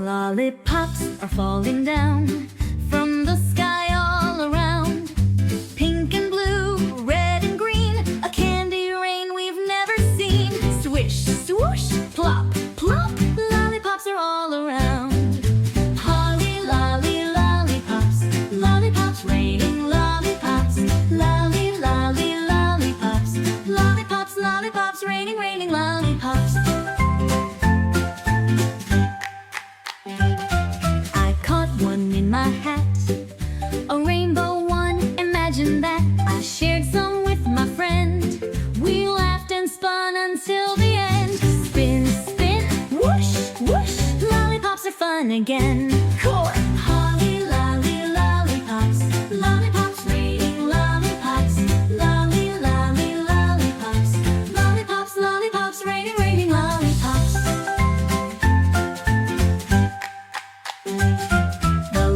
Lollipops are falling down from the sky all around. Pink and blue, red and green, a candy rain we've never seen. Swish, swoosh, plop, plop, lollipops are all around. Holly, lolly, lollipops, lollipops raining lollipops. Lolly, lolly, lollipops, lollipops, lollipops raining, raining lollipops. My hat, a rainbow one, imagine that. I shared some with my friend. We laughed and spun until the end. Spin, spin, whoosh, whoosh, lollipops are fun again. Cool. Holly, lolly, lollipops, lollipops raining lollipops. Lolly, lolly, lollipops, lollipops, lollipops raining, raining lollipops.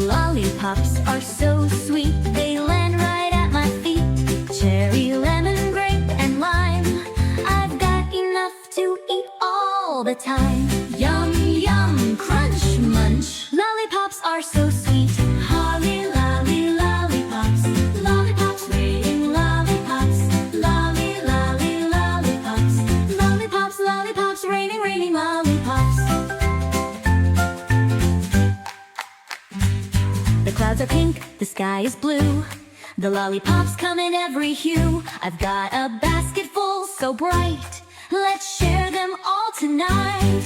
Lollipops are so sweet, they land right at my feet. Cherry, lemon, grape, and lime, I've got enough to eat all the time. Yum, yum, crunch, munch, lollipops are so sweet. Holly, lolly, lollipops, lollipops raining lollipops. Lolly, lolly, lollipops, lollipops, lollipops raining, raining lollipops. The clouds are pink, the sky is blue. The lollipops come in every hue. I've got a basket full so bright. Let's share them all tonight.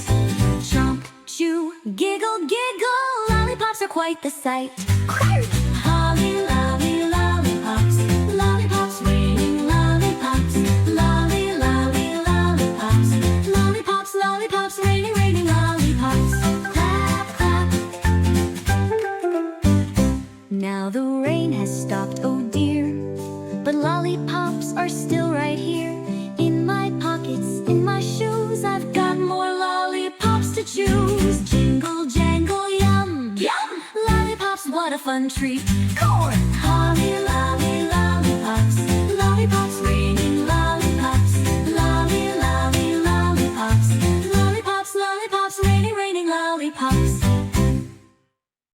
Chomp, chew, giggle, giggle, lollipops are quite the sight. Holly, lolly, lollipops, lollipops raining lollipops. Lolly, lolly, lollipops, lollipops, lollipops raining, raining lollipops. Now the rain has stopped, oh dear, but lollipops are still right here. In my pockets, in my shoes, I've got more lollipops to choose. Jingle, jangle, yum, yum, lollipops, what a fun treat. Corn! Holly, lolly, lollipops, lollipops.